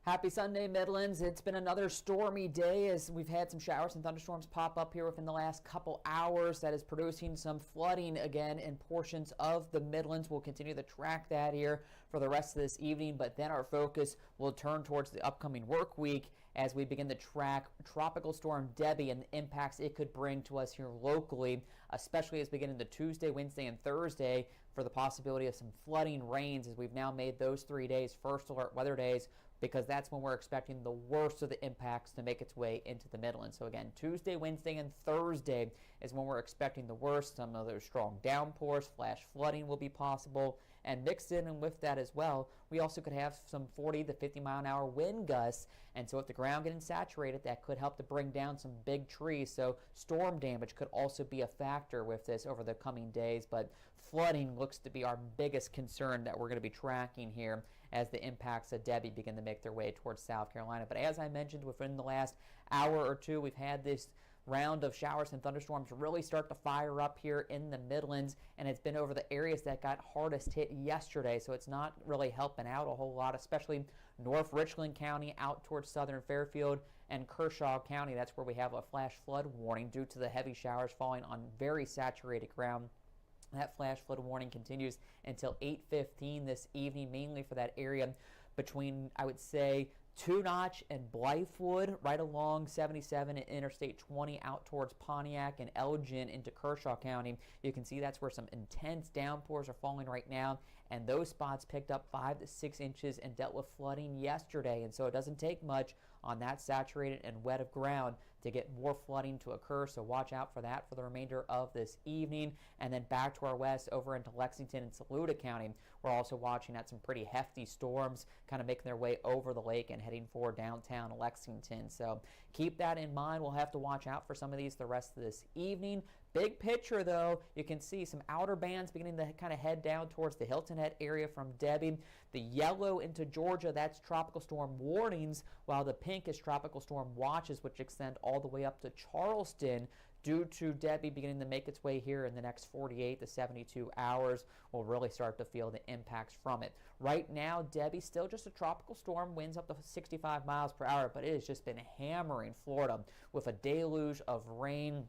Happy Sunday, Midlands. It's been another stormy day as we've had some showers and thunderstorms pop up here within the last couple hours. That is producing some flooding again in portions of the Midlands. We'll continue to track that here for the rest of this evening, but then our focus will turn towards the upcoming work week as we begin to track Tropical Storm Debby and the impacts it could bring to us here locally, especially as we get into Tuesday, Wednesday, and Thursday for the possibility of some flooding rains as we've now made those 3 days first alert weather days, because that's when we're expecting the worst of the impacts to make its way into the Midlands. So again, Tuesday, Wednesday, and Thursday is when we're expecting the worst. Some of those strong downpours, flash flooding will be possible, and mixed in and with that as well, we also could have some 40 to 50 mile an hour wind gusts. And so if the ground getting saturated, that could help to bring down some big trees. So storm damage could also be a factor with this over the coming days, but flooding looks to be our biggest concern that we're going to be tracking here as the impacts of Debby begin to make their way towards South Carolina. But as I mentioned, within the last hour or two, we've had this round of showers and thunderstorms really start to fire up here in the Midlands, and it's been over the areas that got hardest hit yesterday, so it's not really helping out a whole lot, especially North Richland County out towards southern Fairfield and Kershaw County. That's where we have a flash flood warning due to the heavy showers falling on very saturated ground. That flash flood warning continues until 8:15 this evening, mainly for that area between, I would say, Two Notch and Blythewood, right along 77 and Interstate 20 out towards Pontiac and Elgin into Kershaw County. You can see that's where some intense downpours are falling right now, and those spots picked up 5 to 6 inches and dealt with flooding yesterday. And so it doesn't take much on that saturated and wet of ground to get more flooding to occur, so watch out for that for the remainder of this evening. And then back to our west over into Lexington and Saluda County, we're also watching at some pretty hefty storms kind of making their way over the lake and heading for downtown Lexington. So keep that in mind. We'll have to watch out for some of these the rest of this evening. Big picture, though, you can see some outer bands beginning to kind of head down towards the Hilton Head area from Debby. The yellow into Georgia, that's tropical storm warnings, while the pink is tropical storm watches, which extend all the way up to Charleston due to Debby beginning to make its way here in the next 48 to 72 hours. We'll really start to feel the impacts from it. Right now, Debby still just a tropical storm, winds up to 65 miles per hour, but it has just been hammering Florida with a deluge of rain.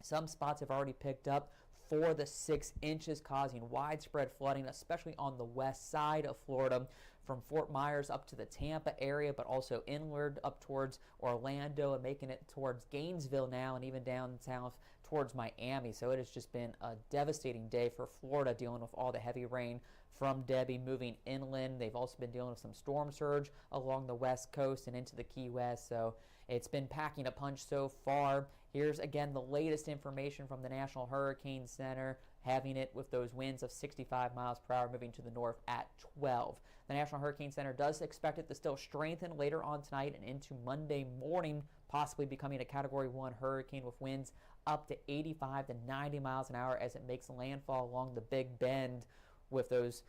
Some spots have already picked up 4 to 6 inches, causing widespread flooding, especially on the west side of Florida, from Fort Myers up to the Tampa area, but also inward up towards Orlando and making it towards Gainesville now, and even down south towards Miami. So it has just been a devastating day for Florida, dealing with all the heavy rain from Debby moving inland. They've also been dealing with some storm surge along the west coast and into the Key West. So it's been packing a punch so far. Here's again the latest information from the National Hurricane Center, having it with those winds of 65 miles per hour moving to the north at 12. The National Hurricane Center does expect it to still strengthen later on tonight and into Monday morning, possibly becoming a Category 1 hurricane with winds up to 85 to 90 miles an hour as it makes landfall along the Big Bend with those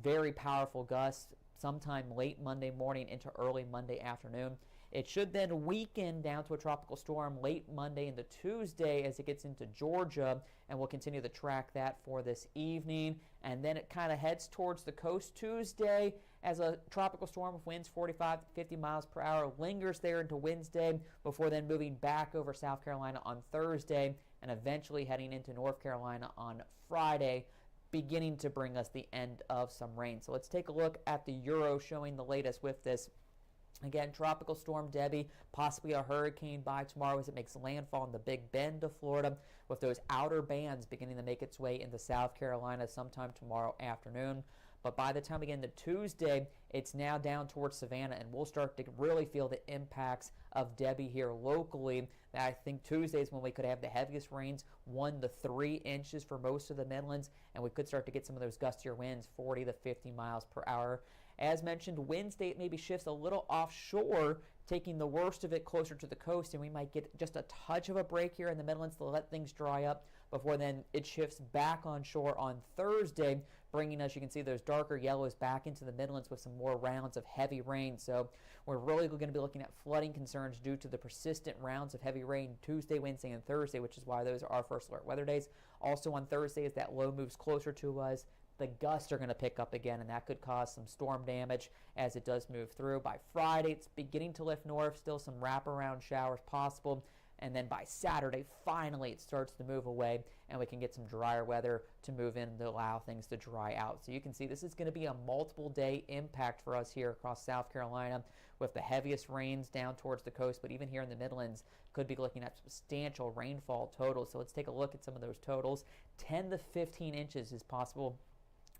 very powerful gusts sometime late Monday morning into early Monday afternoon. It should then weaken down to a tropical storm late Monday into Tuesday as it gets into Georgia, and we'll continue to track that for this evening. And then it kind of heads towards the coast Tuesday as a tropical storm with winds 45 to 50 miles per hour, lingers there into Wednesday before then moving back over South Carolina on Thursday and eventually heading into North Carolina on Friday, beginning to bring us the end of some rain. So let's take a look at the Euro showing the latest with this. Again, Tropical Storm Debby, possibly a hurricane by tomorrow as it makes landfall in the Big Bend of Florida, with those outer bands beginning to make its way into South Carolina sometime tomorrow afternoon. But by the time we get into Tuesday, it's now down towards Savannah, and we'll start to really feel the impacts of Debby here locally. I think Tuesday is when we could have the heaviest rains, 1 to 3 inches for most of the Midlands, and we could start to get some of those gustier winds, 40 to 50 miles per hour. As mentioned, Wednesday it maybe shifts a little offshore, taking the worst of it closer to the coast, and we might get just a touch of a break here in the Midlands to let things dry up before then it shifts back on shore on Thursday, bringing us, you can see those darker yellows back into the Midlands with some more rounds of heavy rain. So we're really going to be looking at flooding concerns due to the persistent rounds of heavy rain Tuesday, Wednesday, and Thursday, which is why those are our first alert weather days. Also on Thursday, as that low moves closer to us, the gusts are going to pick up again, and that could cause some storm damage as it does move through. By Friday, it's beginning to lift north, still some wraparound showers possible. And then by Saturday, finally, it starts to move away, and we can get some drier weather to move in to allow things to dry out. So you can see this is going to be a multiple-day impact for us here across South Carolina with the heaviest rains down towards the coast, but even here in the Midlands, could be looking at substantial rainfall totals. So let's take a look at some of those totals. 10 to 15 inches is possible,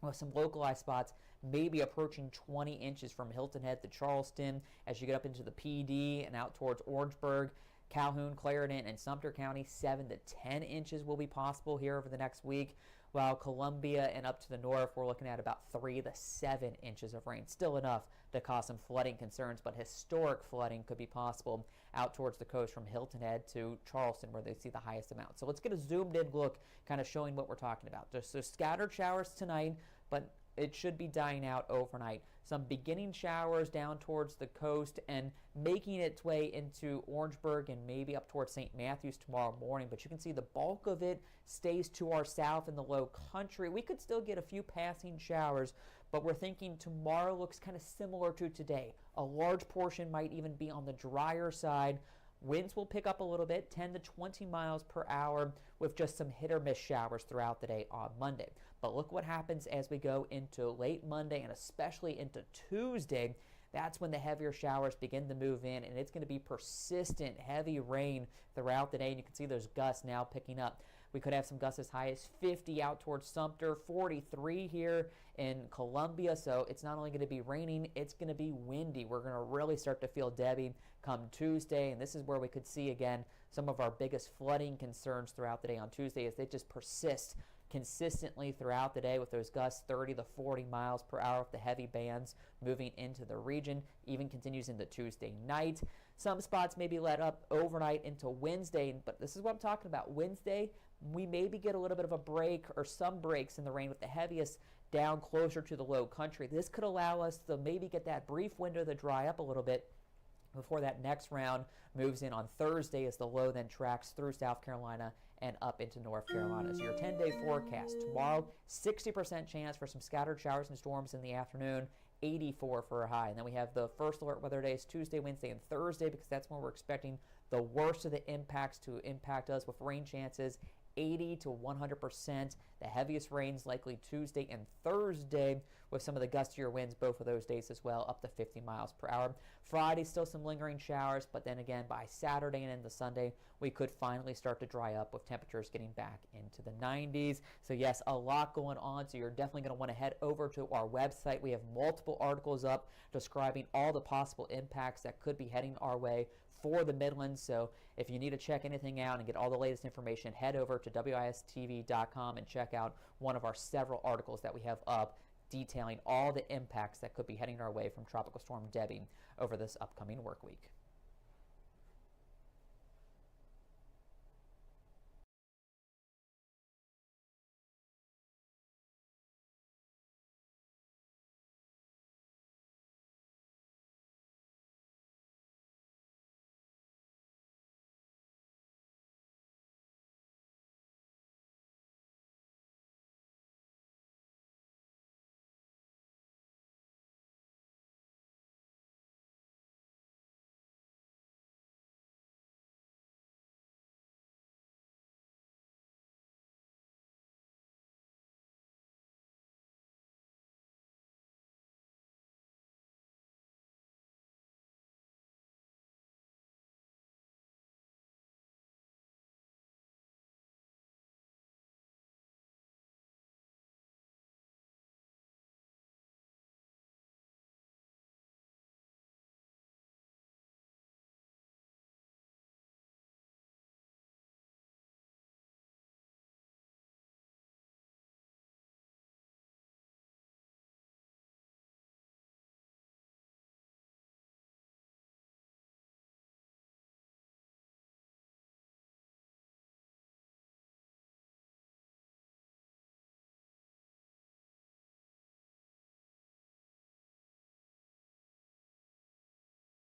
with some localized spots maybe approaching 20 inches from Hilton Head to Charleston as you get up into the PD and out towards Orangeburg. Calhoun, Clarendon, and Sumter County, 7 to 10 inches will be possible here over the next week, while Columbia and up to the north, we're looking at about 3 to 7 inches of rain. Still enough to cause some flooding concerns, but historic flooding could be possible out towards the coast from Hilton Head to Charleston, where they see the highest amount. So let's get a zoomed-in look, kind of showing what we're talking about. So scattered showers tonight, but it should be dying out overnight. Some beginning showers down towards the coast and making its way into Orangeburg and maybe up towards St. Matthews tomorrow morning. But you can see the bulk of it stays to our south in the low country. We could still get a few passing showers, but we're thinking tomorrow looks kind of similar to today. A large portion might even be on the drier side. Winds will pick up a little bit, 10 to 20 miles per hour, with just some hit or miss showers throughout the day on Monday. But look what happens as we go into late Monday and especially into Tuesday. That's when the heavier showers begin to move in, and it's going to be persistent heavy rain throughout the day. And you can see those gusts now picking up. We could have some gusts as high as 50 out towards Sumter, 43 here in Columbia. So it's not only going to be raining, it's going to be windy. We're going to really start to feel Debby come Tuesday, and this is where we could see again some of our biggest flooding concerns throughout the day on Tuesday as they just persist consistently throughout the day with those gusts 30 to 40 miles per hour with the heavy bands moving into the region. Even continues into Tuesday night. Some spots may be let up overnight into Wednesday, but this is what I'm talking about. Wednesday, we maybe get a little bit of a break or some breaks in the rain with the heaviest down closer to the low country. This could allow us to maybe get that brief window to dry up a little bit before that next round moves in on Thursday as the low then tracks through South Carolina and up into North Carolina. So your 10-day forecast tomorrow, 60% chance for some scattered showers and storms in the afternoon, 84 for a high. And then we have the first alert weather days Tuesday, Wednesday, and Thursday, because that's when we're expecting the worst of the impacts to impact us with rain chances 80 to 100%. The heaviest rains likely Tuesday and Thursday, with some of the gustier winds both of those days as well, up to 50 miles per hour. Friday, still some lingering showers, but then again by Saturday and into Sunday, we could finally start to dry up with temperatures getting back into the 90s. So yes, a lot going on, so you're definitely going to want to head over to our website. We have multiple articles up describing all the possible impacts that could be heading our way for the Midlands. So if you need to check anything out and get all the latest information, head over to wistv.com and check out one of our several articles that we have up detailing all the impacts that could be heading our way from Tropical Storm Debby over this upcoming work week.